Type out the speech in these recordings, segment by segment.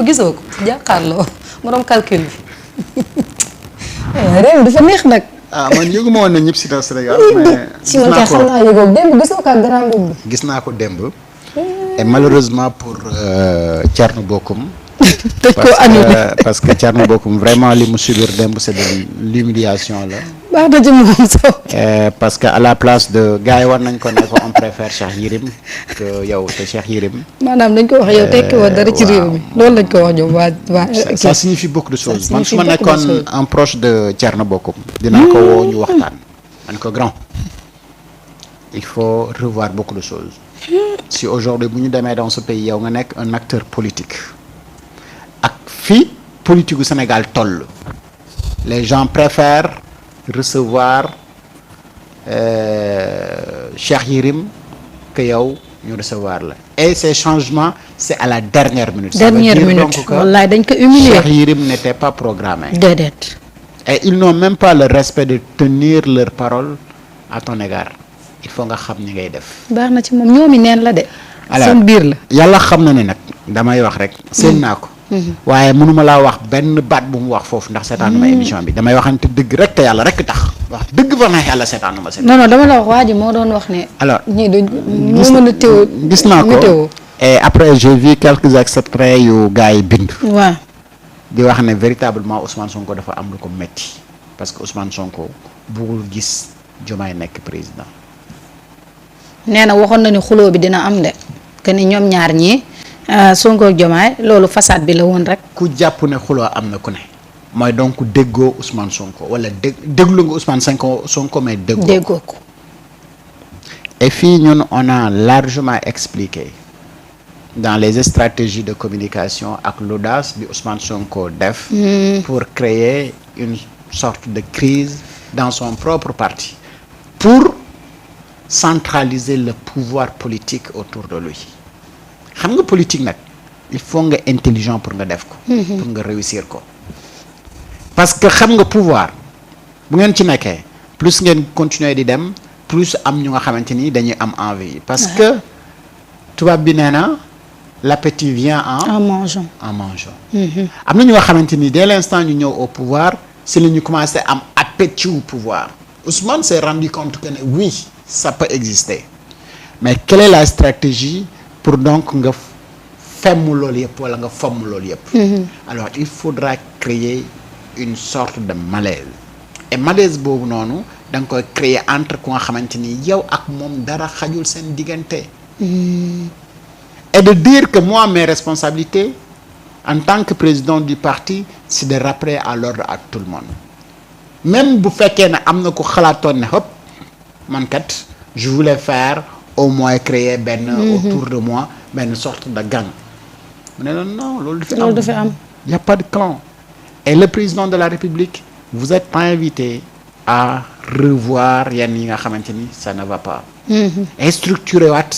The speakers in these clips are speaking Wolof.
gisoo ko jàkkaarloo morom calcul bi réew dafa neex nag. man yëguma woon ne ñëpp si Sénégal. mais si man kay xam naa yëgoo démb gisoo ko ak grand boobu. gis naa ko démb. et malheureusement pour Thierno Bocoum. dañ koo annulé parce que Thierno Bocoum vraiment li mu subir démb c'est de l'humiliation la. baax na ci moom sax. parce que à la place de gars yi war nañ ko ne ko on préfère Cheikh Yérim que yow te Cheikh Yérim. maanaam dañ ko wax yow tekki woon dara ci réew mi loolu lañ ko wax ñoom waa. ça signifie beaucoup de choses man su ma nekkoon un proche de Thierno Bocoum. dinaa ko woo ñu waxtaan. man ko grand il faut revoir beaucoup de choses. si aujourd'hui bu ñu demee dans ce pays yow nga nekk un acteur politique. ak fii politique gu Sénégal toll. les gens préfèrent recevoir Cheikh Yérim que yow ñu recevoir la et ces changements c'est à la dernière minute. dernière minute wallaay dañ ko humilier. Cheikh Yérim n'était pas programmé. déedéet. et ils n'ont même pas le respect de tenir leur parole à ton égard il faut nga xam ni ngay def. baax na ci moom ñoomi neen la de. seen biir la yàlla xam na ne nag damay wax rek. seen naa ko. waaye mënuma laa wax benn baat bu mu wax foofu ndax seetaanuma émission bi damay waxante dëgg rek te yàlla rek tax wax dëgg fa na yàlla seetaanuma seen. non dama la wax waa ji moo doon wax ne. alors ñii du moo mën a teew. gis naa ko et après j'ai vu quelques extraits yu gars yi bind. waaw. di wax ne véritablement Ousmane Sonko dafa am lu ko metti parce que Ousmane Sonko bëggul gis Diomaye nekk président. nee na waxoon na ni xuloo bi dina am de que ni ñoom ñaar ñii. Sonko ak Diomaye loolu façade bi la woon rek. ku jàpp ne xuloo am na ku ne. mooy donc déggoo Ousmane Sonko wala déglu nga Ousmane Sonko mais déggoo ko. et fii ñun on a largement expliqué dans les stratégies de communication ak l'audace bi Ousmane Sonko def. pour créer une sorte de crise dans son propre parti pour centraliser le pouvoir politique autour de lui. xam nga politique nag il faut nga intelligent pour nga def ko. pour nga réussir ko. parce que xam nga pouvoir bu ngeen ci nekkee plus ngeen continuer di dem plus am ñu nga xamante ni dañuy am envie. parce que tubaab bi nee na l'appétit vient en mangeant. am na ñu nga xamante ni dès l'instant ñu ñëw au pouvoir c'est la ñu commencé am appétit au pouvoir. Ousmane s'est rendu compte que ne oui ça peut exister mais quelle est la stratégie pour donc nga femm loolu yëpp wala nga fomm loolu yëpp. alors il faudra créer une sorte de malaise. et malaise boobu noonu da nga koy créer entre ku nga xamante ni yow ak moom dara xajul seen diggante. et de dire que moi mes responsabilités en tant que président du parti c'est de rappeler à l'ordre à tout le monde. même bu fekkee ne am na ko xalaatoon ne hop man kat je voulais faire. au moins créer benn autour de moi benn sorte de gang mu ne non loolu dafa am y a pas de clan et le président de la République vous êtes invité à revoir yenn yi nga xamante ni ça ne va pas et structurer waat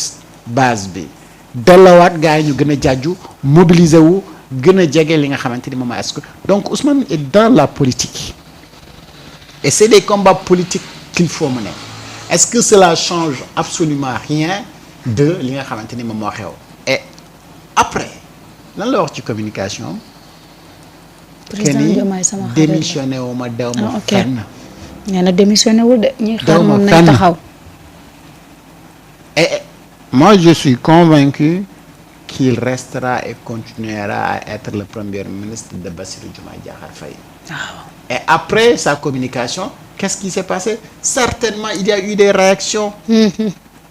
base bi delloowaat gars yi ñu gën a jàjju mobiliser wu gën a jege li nga xamante ni moom est-ce que donc Ousmane est dans la politique et c'est des combats politiques qu'il faut mener. Est-ce que cela change absolument rien de li nga xamante ni moom moo xew. et après lan la wax ci communication. président Diomaye sama xarit la démissionné wu ma dew ma fenn. nee na démissionné wul de ñuy xaar moom nañ taxaw. et moi je suis convaincu qu'il restera et continuera à être le premier ministre de Bassirou Diomaye Diakhar Faye. et après sa communication. Qu'est-ce qui s'est passé? Certainement, il y a eu des réactions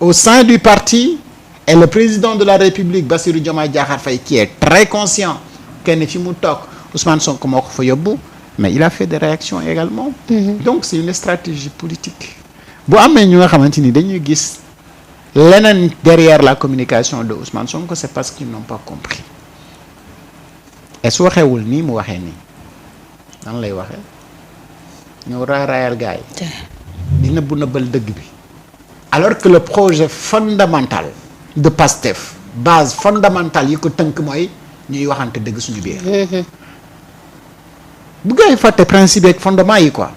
au sein du parti et le président de la République, Bassirou Diomaye Diakhar Faye, qui est très conscient que ne fi mu toog Ousmane Sonko moo ko fa yóbbu mais il a fait des réactions également. donc c'est une stratégie politique. bu amee ñu nga xamante ni dañuy gis leneen derrière la communication de Ousmane Sonko c'est parce qu'ils n'ont pas compris et su waxeewul nii mu waxee nii nan lay waxee. ñëw raayal gars yi di nëbbal dëgg bi alors que le projet fondamental de PASTEF base fondamentale yi ko tënk mooy ñuy waxante dëgg suñu biir bu gars yi fàtte principe ak fondement yi quoi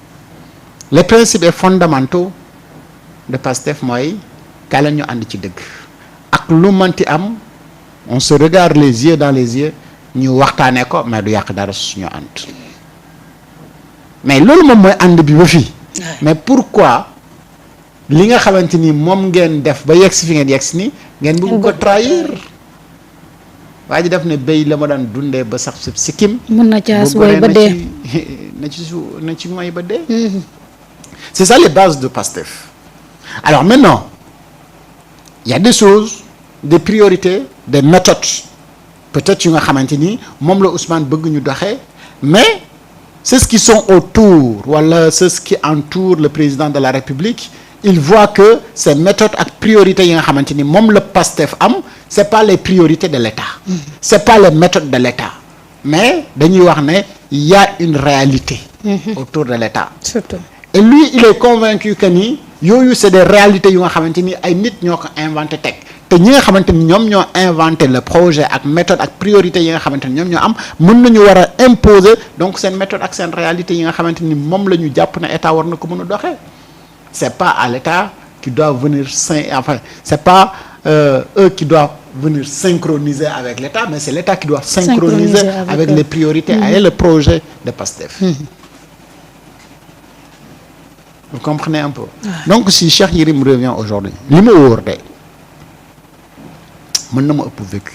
les principes et fondamentaux de PASTEF mooy kaa la ñu ànd ci dëgg ak lu manti am on se regarde les yeux dans les yeux ñu waxtaanee ko mais du yàq dara suñu ànd mais loolu moom mooy ànd bi ba fii mais pourquoi li nga xamante ni moom ngeen def ba yegg si fi ngeen yegg si ni ngeen bëgg ko trahir waa ji def ne béy la ma daan dundee ba sax si sikkim mën na caas woy ba dee na ci mooy ba dee c'est ça les bases de Pastef alors maintenant il y a des choses des priorités des méthodes peut-être yu nga xamante ni moom la Ousmane bëgg ñu doxee mais c'est ce qui sont autour wala c'est ce qui entoure le président de la République il voit que ces méthodes ak priorités yi nga xamante ni moom la Pastef am c'est pas les priorités de l'État c'est pas les méthodes de l'État mais dañuy wax ne il y a une réalité autour de l'État surtout et lui il est convaincu que ni yooyu c'est des réalités yu nga xamante ni ay nit ñoo ko inventé teg te ñi nga xamante ni ñoom ñoo inventé le projet ak méthode ak priorité yi nga xamante ni ñoom ñoo am mën nañu war a imposer donc seen méthode ak seen réalité yi nga xamante ni moom la ñu jàpp ne état war na ko mën a doxee c'est pas à l'état qui doit venir c'est pas eux qui doivent venir synchroniser avec l'état mais c'est l'état qui doit synchroniser avec les priorités et le projet de Pastef vous comprenez un peu donc si Cheikh Yérim revient aujourd'hui li ma wóor de mën na ma ëpp vécu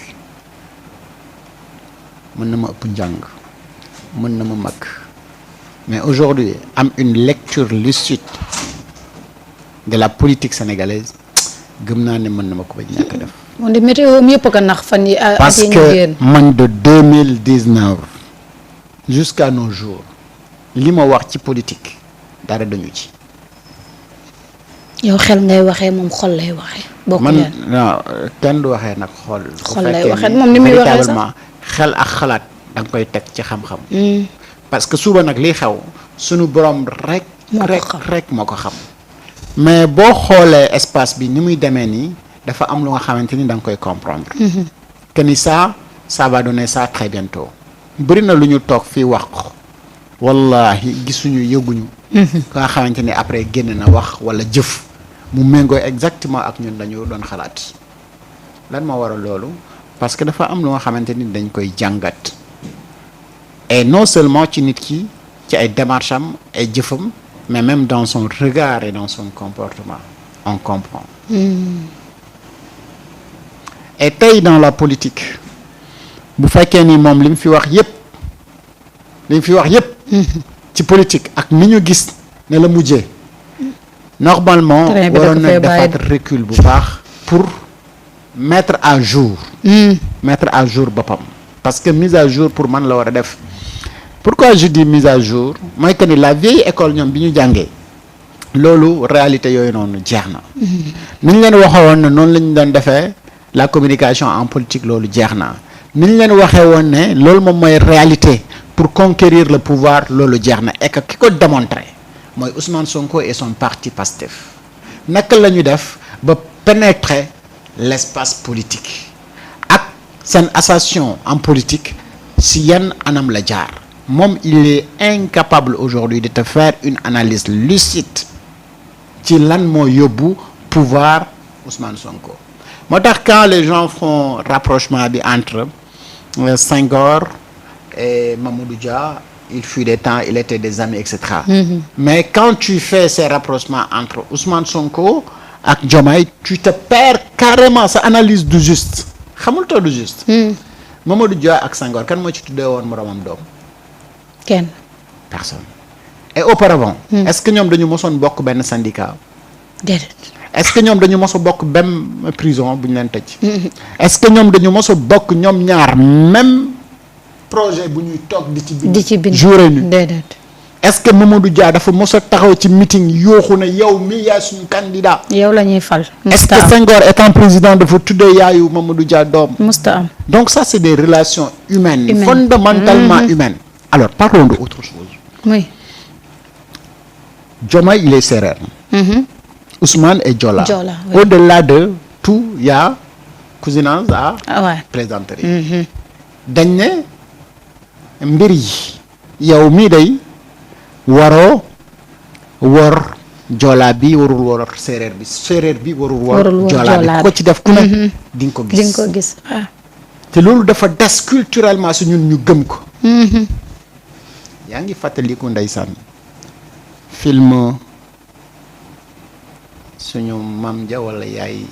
mën na ma ëpp njàng mën na ma mag mais aujourd'hui am une lecture lucide de la politique sénégalaise gëm naa ne mën na ma ko bañ ñàkk def moom di météo mi yëpp ko nax fan yi parce que man de 2019 jusqu'à nos jours li ma wax ci politique dara dañu ci yow xel ngay waxee moom xol lay waxee bokk man non kenn du waxee nag xol lay waxee moom ni muy waxee sax xel ak xalaat da nga koy teg ci xam-xam parce que suba nag liy xew suñu borom rek moo ko xam mais boo xoolee espace bi ni muy demee nii dafa am lu nga xamante ni da nga koy comprendre que ni ça va donner ça très bientôt bëri na lu ñu toog fii wax ko wallahi gisuñu yëguñu ka nga xamante ni après génn na wax wala jëf mu méngoo exactement ak ñun dañu doon xalaat lan moo waral loolu parce que dafa am lu nga xamante ni dañ koy jàngat et non seulement ci nit ki ci ay démarches am ay jëfam mais même dans son regard et dans son comportement on comprend et tey dans la politique bu fekkee ni moom li mu fi wax yépp ci politique ak ni ñu gis ne la mujjee normalement waroon na defaat recul bu baax pour mettre à jour boppam parce que mise à jour pour man la war a def pourquoi je dis mise à jour mooy que ni la vieille école ñoom bi ñu jàngee loolu réalité yooyu noonu jeex na ni ñu leen waxee woon ne noonu la ñu doon defee la communication en politique loolu jeex na ni ñu leen waxee woon ne loolu moom mooy réalité pour conquérir le pouvoir loolu jeex na et que ki ko démontré mooy Ousmane Sonko et son parti Pastef naka la ñu def ba pénétrer l'espace politique ak seen ascension en politique si yan anam la jaar moom il est incapable aujourd'hui de te faire une analyse lucide ci lan moo yóbbu pouvoir Ousmane Sonko moo tax quand les gens font rapprochement bi entre Senghor et Mamadou Dia il fut des temps il était des amis etc mais quand tu fais ces rapprochements entre Ousmane Sonko ak Diomaye tu te perds carrément sa analyse du juste xamul too du juste Mamadou Dia ak Senghor kan moo ci tuddee woon moromam doom kenn personne et auparavant est-ce que ñoom dañu mosoon bokk benn syndicat déedéet est-ce que ñoom dañu mos a bokk benn prison bu ñu leen tëj est-ce que ñoom dañu mos a bokk ñoom ñaar même projet bu ñuy toog di ci bind jour et nuit déedéet est-ce que Mamadou Dia dafa mos a taxaw ci meeting yooxu ne yow mi yaay suñu candidat yow la ñuy fal est-ce que Senghor étant président dafa tuddee yaayu Mamadou Dia doom musta am donc ça c'est des relations humaines fondamentalement humaines alors parlons de autre chose oui Diomaye il est sérère Ousmane est Joola oui. Au-delà de tout il y a cousinage à ouais. plaisanterie dañ ne mbir yi yow mii day waroo wor Joola bi warul wor séeréer bi warul wor Joola bi ko ci def ku ne di nga ko gis te loolu dafa des culturellement su ñun ñu gëm ko. yaa ngi fàttaliku ndeysaan film suñu mam ja wala yaay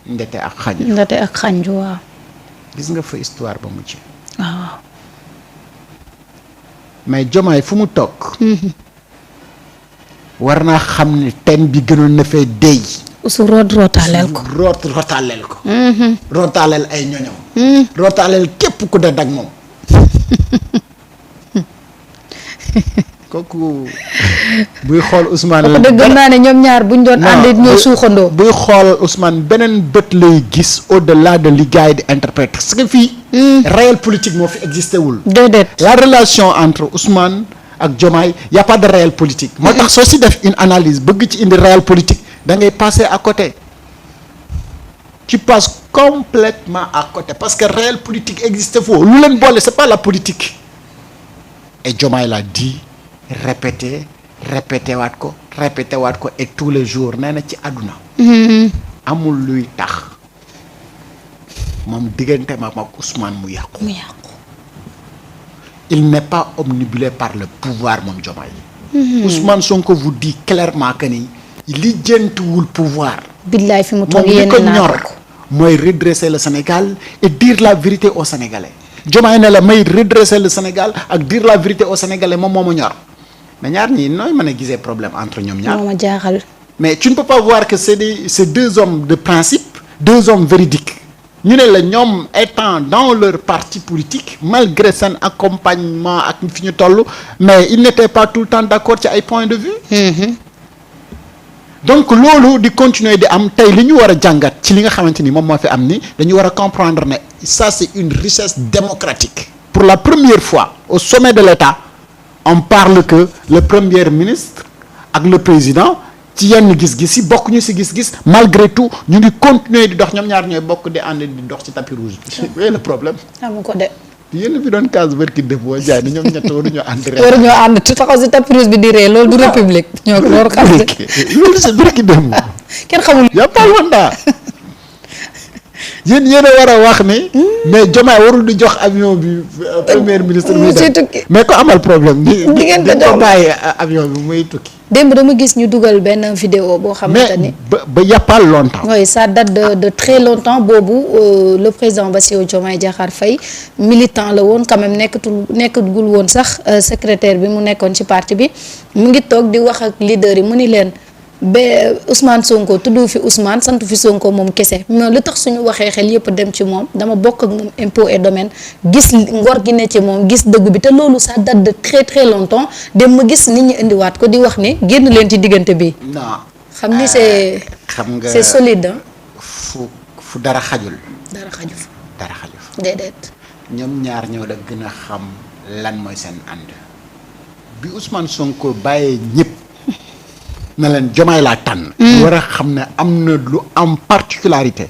ndete ak xañ. ndete ak xanju waaw. gis nga fa histoire ba mu ci. waaw. mais Diomaye fu mu toog. war naa xam ne thème bi gënoon na fee dey. su rootaaleel ko. rootaaleel ko. rootaaleel ay ñoñam. rootaaleel képp ku dend ak moom. kooku buy xool Ousmane. kooku dëgg naa ne ñoom ñaar buñ doon ànd ñoo suuxandoo. buy xool Ousmane beneen bët lay gis au delà de li gars yi di interpréter parce que fii. réel politique moo fi existé wul. déedéet. la relation entre Ousmane ak Diomaye y a pas de réel politique. moo tax soo si def une analyse bëgg ci indi réel politique da ngay passer à côté. tu passes complètement à côté parce que réel politique existe foofu lu leen boole c'est pas la politique. et Diomaye l'a dit répété waat ko et tous les jours nee na ci àdduna. amul luy tax moom diggante ma ak Ousmane mu yàqu. il n'est pas omnibulé par le pouvoir moom Diomaye. Ousmane Sonko vous dit clairement que ni lijjantiwul pouvoir. billaay fi mu toog moom li yéene ko naa ñor mooy redresser le Sénégal et dire la vérité aux Sénégalais. Diomaye ne la may redresser le Sénégal ak dire la vérité aux Sénégalais moom moo ma ñor mais ñaar ñii nooy mën a gisee problème entre ñoom ñaar. moo ma jaaxal. mais tu ne peux pas voir que c'est deux hommes de principe, deux hommes véridiques. ñu ne la ñoom étant dans leur parti politique malgré seen accompagnement ak fi ñu toll mais ils n'étaient pas tout le temps d'accord ci ay points de vue. donc loolu di continuer di am tey li ñu war a jàngat ci li nga xamante ni moom moo fi am ni dañu war a comprendre ne ça c'est une richesse démocratique. pour la première fois au sommet de l'État on parle que le premier ministre ak le président ci yenn gis-gis yi bokk ñu ci gis-gis malgré tout ñu ngi continuer di dox ñoom ñaar ñooy bokk di ànd di dox ci tapis rouge bi. oui le problème. amu ko de. yéen fi doon case barki def boo jaay ni ñoom ñett waruñoo ànd. waruñoo ànd te taxaw si tapis rouge bi di ree loolu du république. ñoo ko loolu xam loolu c'est barki dem. kenn xamul. y a pas longtemps yéen yéen a war a wax ni. mais Diomaye warul di jox avion bi premier ministre. muy dem mais ko amal problème. di ko bàyyi avion bi muy tukki. démb dama gis ñu dugal benn vidéo boo xamante ni. mais ba y a pas longtemps. oui ça date de très longtemps boobu le président Bassirou Diomaye Diakhar Faye militant la woon quand même nekkagul woon sax secrétaire bi mu nekkoon ci parti bi mu ngi toog di wax ak leader yi mu ni leen ba Ousmane Sonko tuddu fi Ousmane sant fi Sonko moom kese mais lu tax suñu waxee xel yëpp dem ci moom dama bokk ak moom impôt et domaine gis ngor gi ne ci moom gis dëgg bi te loolu ça date de très très longtemps dem ma gis nit ñi indiwaat ko di wax ni génn leen ci diggante bi. non xam ni c'est c'est solide fu dara xajul. dara xaju fa. dara xaju fa. déedéet. ñoom ñaar ñoo la gën a xam lan mooy seen ànd bi Ousmane Sonko bàyyee ñëpp. na leen Diomaye laa tànn. war a xam ne am na lu am particularité